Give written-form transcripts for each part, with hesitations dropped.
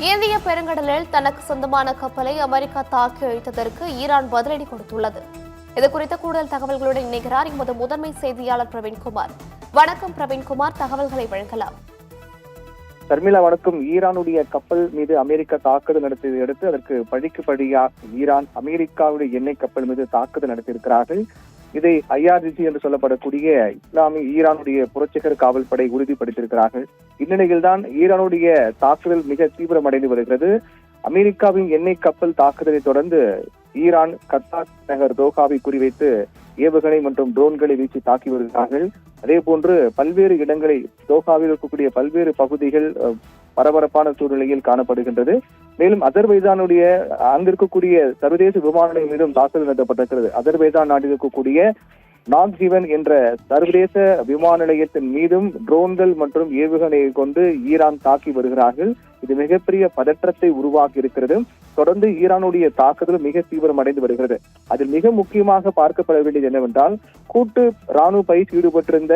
இந்திய பெருங்கடலில் தனக்கு சொந்தமான கப்பலை அமெரிக்கா தாக்கி அழித்ததற்கு ஈரான் பதிலடி கொடுத்துள்ளது. இதுகுறித்த கூடுதல் தகவல்களுடன் இணைகிறார் எமது முதன்மை செய்தியாளர் பிரவீன்குமார். வணக்கம் பிரவீன்குமார், தகவல்களை வழங்கலாம். ஷர்மிளா வணக்கம். ஈரானுடைய கப்பல் மீது அமெரிக்கா தாக்குதல் நடத்தியதை அடுத்து அதற்கு பழிக்கு பழியாக ஈரான் அமெரிக்காவுடைய எண்ணெய் கப்பல் மீது தாக்குதல் நடத்தியிருக்கிறார்கள். இதை IRGC என்று சொல்லப்படக்கூடிய இஸ்லாமிய ஈரானுடைய புரட்சிகர காவல்படை உறுதிப்படுத்தியிருக்கிறார்கள். இந்நிலையில்தான் ஈரானுடைய தாக்குதல் மிக தீவிரமடைந்து வருகிறது. அமெரிக்காவின் எண்ணெய் கப்பல் தாக்குதலை தொடர்ந்து ஈரான் கத்தார் நகர் தோஹாவை குறிவைத்து ஏவுகணை மற்றும் ட்ரோன்களை வீசி தாக்கி வருகிறார்கள். அதே போன்று பல்வேறு இடங்களை தோஹாவில் இருக்கக்கூடிய பல்வேறு பகுதிகள் பரபரப்பான சூழ்நிலையில் காணப்படுகின்றது. மேலும் அஜர்பைஜானுடைய அங்கிருக்கக்கூடிய சர்வதேச விமான நிலையம் மீதும் தாக்குதல் நடத்தப்பட்டிருக்கிறது. அஜர்பைஜான் நாட்டில் இருக்கக்கூடிய நாக்ஜிவன் என்ற சர்வதேச விமான நிலையத்தின் மீதும் ட்ரோன்கள் மற்றும் ஏவுகணையை கொண்டு ஈரான் தாக்கி வருகிறார்கள். இது மிகப்பெரிய பதற்றத்தை உருவாக்கி இருக்கிறது. தொடர்ந்து ஈரானுடைய தாக்குதல் மிக தீவிரமடைந்து வருகிறது. அதில் மிக முக்கியமாக பார்க்கப்பட வேண்டியது என்னவென்றால், கூட்டு ராணுவ பயிற்சி ஈடுபட்டிருந்த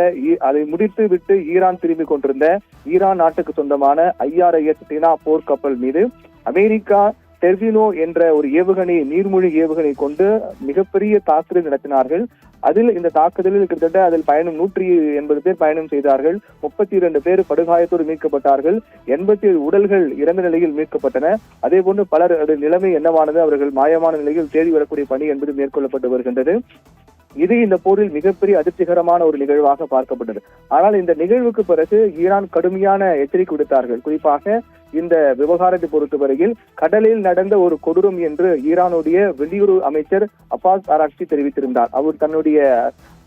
அதை முடித்து விட்டு ஈரான் திரும்பிக் கொண்டிருந்த ஈரான் நாட்டுக்கு சொந்தமான IRIS டினா போர்க்கப்பல் மீது அமெரிக்கா டெர்வினோ என்ற ஒரு ஏவுகணை, நீர்மூழ்கி ஏவுகணை கொண்டு மிகப்பெரிய தாக்குதல் நடத்தினார்கள். அதில் இந்த தாக்குதலில் கிட்டத்தட்ட அதில் பயணம் 180 பேர் பயணம் செய்தார்கள். 32 பேர் படுகாயத்தோடு மீட்கப்பட்டார்கள். 87 உடல்கள் இறந்த நிலையில் மீட்கப்பட்டன. அதே போன்று பலர் நிலைமை என்னவானது, அவர்கள் மாயமான நிலையில் தேடி வரக்கூடிய பணி என்பது மேற்கொள்ளப்பட்டு வருகின்றது. இது இந்த போரில் மிகப்பெரிய அதிர்ச்சிகரமான ஒரு நிகழ்வாக பார்க்கப்பட்டது. ஆனால் இந்த நிகழ்வுக்கு பிறகு ஈரான் கடுமையான எச்சரிக்கை விடுத்தார்கள். குறிப்பாக இந்த விவகாரத்தை பொறுத்தவரையில் கடலில் நடந்த ஒரு கொடூரம் என்று ஈரானுடைய வெளியுறவு அமைச்சர் அப்பாஸ் ஆராக்சி தெரிவித்திருந்தார். அவர் தன்னுடைய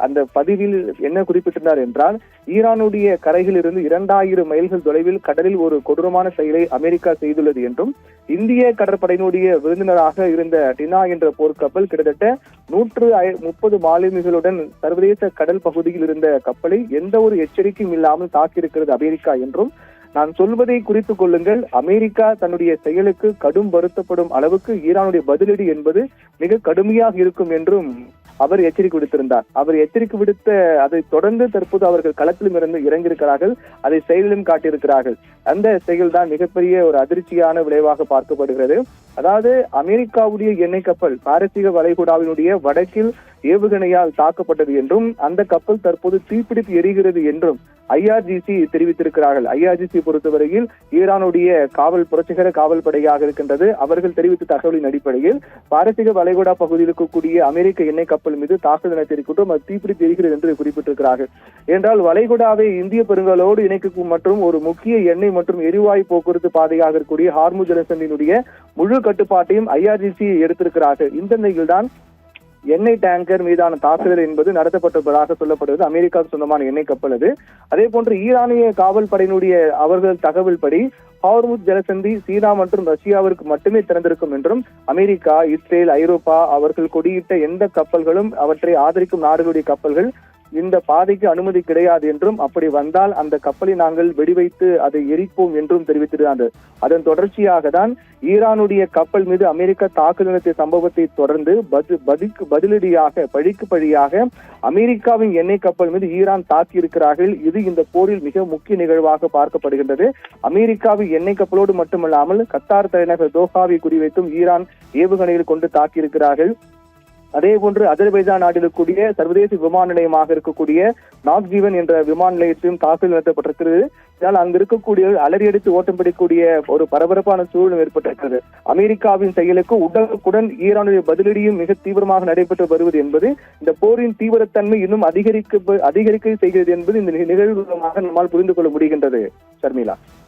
அந்த பதிவில் என்ன குறிப்பிட்டிருந்தார் என்றால், ஈரானுடைய கரையில் இருந்து 2000 மைல்கள் தொலைவில் கடலில் ஒரு கொடூரமான செயலை அமெரிக்கா செய்துள்ளது என்றும், இந்திய கடற்படையினுடைய விருந்தினராக இருந்த டினா என்ற போர்க்கப்பல் கிட்டத்தட்ட 130 மாலுமிகளுடன் சர்வதேச கடல் பகுதியில் இருந்த கப்பலை எந்த ஒரு எச்சரிக்கையும் இல்லாமல் தாக்கியிருக்கிறது அமெரிக்கா என்றும், நான் சொல்வதை குறித்துக் கொள்ளுங்கள், அமெரிக்கா தன்னுடைய செயலுக்கு கடும் வருத்தப்படும் அளவுக்கு ஈரானுடைய பதிலடி என்பது மிக கடுமையாக இருக்கும் என்றும் அவர் எச்சரிக்கை விடுத்திருந்தார். அவர் எச்சரிக்கை விடுத்த அதை தொடர்ந்து தற்போது அவர்கள் களத்திலும் இருந்து இறங்கியிருக்கிறார்கள். அதை செயலிலும் காட்டியிருக்கிறார்கள். அந்த செயல்தான் மிகப்பெரிய ஒரு அதிர்ச்சியான விளைவாக பார்க்கப்படுகிறது. அதாவது அமெரிக்காவுடைய எண்ணெய் கப்பல் பாரசீக வளைகுடாவினுடைய வடக்கில் ஏவுகணையால் தாக்கப்பட்டது என்றும், அந்த கப்பல் தற்போது தீப்பிடித்து எரிகிறது என்றும் IRGC தெரிவித்திருக்கிறார்கள். IRGC பொறுத்தவரையில் ஈரானுடைய புரட்சிகர காவல் படையாக இருக்கின்றது. அவர்கள் தெரிவித்த தகவலின் அடிப்படையில் பாரசீக வளைகுடா பகுதியில் இருக்கக்கூடிய அமெரிக்க எண்ணெய் கப்பல் மீது தாக்குதல் நடத்தியிருக்கின்றோம், அது தீப்பிடித்து எரிகிறது என்று குறிப்பிட்டிருக்கிறார்கள். என்றால் வளைகுடாவை இந்திய பெருங்கலோடு இணைக்கும் மற்றும் ஒரு முக்கிய எண்ணெய் மற்றும் எரிவாயு போக்குவரத்து பாதையாக இருக்கக்கூடிய ஹார்முஸ் ஜலசந்தியினுடைய முழு கட்டுப்பாட்டையும் IRGC எடுத்திருக்கிறார்கள். இந்த நிலையில்தான் எண்ணெய் டேங்கர் மீதான தாக்குதல் என்பது நடத்தப்பட்டிருப்பதாக சொல்லப்படுவது. அமெரிக்காவுக்கு சொந்தமான எண்ணெய் கப்பல் அது. அதே போன்று ஈரானிய காவல் படையினுடைய அவர்கள் தகவல் படி ஹார்முஸ் ஜலசந்தி சீனா மற்றும் ரஷ்யாவிற்கு மட்டுமே திறந்திருக்கும் என்றும், அமெரிக்கா, இஸ்ரேல், ஐரோப்பா அவர்கள் கொடியிட்ட எந்த கப்பல்களும் அவற்றை ஆதரிக்கும் நாடுகளுடைய கப்பல்கள் இந்த பாதைக்கு அனுமதி கிடையாது என்றும், அப்படி வந்தால் அந்த கப்பலை நாங்கள் வெடிவைத்து அதை எரிப்போம் என்றும் தெரிவித்திருந்தார்கள். அதன் தொடர்ச்சியாக தான் ஈரானுடைய கப்பல் மீது அமெரிக்கா தாக்குதல் நடத்திய சம்பவத்தை தொடர்ந்து பதிலடியாக பழிக்கு பழியாக அமெரிக்காவின் எண்ணெய் கப்பல் மீது ஈரான் தாக்கி இருக்கிறார்கள். இது இந்த போரில் மிக முக்கிய நிகழ்வாக பார்க்கப்படுகின்றது. அமெரிக்காவின் எண்ணெய் கப்பலோடு மட்டுமல்லாமல் கத்தார் தலைநகர் தோஹாவை குறிவைத்தும் ஈரான் ஏவுகணையில் கொண்டு தாக்கியிருக்கிறார்கள். அதே போன்று அஜர்பைஜான் நாட்டில் இருக்கக்கூடிய சர்வதேச விமான நிலையமாக இருக்கக்கூடிய நாக்ஜிவன் என்ற விமான நிலையத்திலும் தாக்குதல் நடத்தப்பட்டிருக்கிறது. இதனால் அங்கு இருக்கக்கூடிய அலறியடித்து ஓட்டம் பிடிக்கக்கூடிய ஒரு பரபரப்பான சூழலும் ஏற்பட்டிருக்கிறது. அமெரிக்காவின் செயலுக்கு உடனுக்குடன் பதிலடியும் மிக தீவிரமாக நடைபெற்று வருவது என்பது இந்த போரின் தீவிரத்தன்மை இன்னும் அதிகரிக்க செய்கிறது என்பது இந்த நிகழ்வு மூலமாக நம்மால் புரிந்து கொள்ள முடிகின்றது. ஷர்மிளா.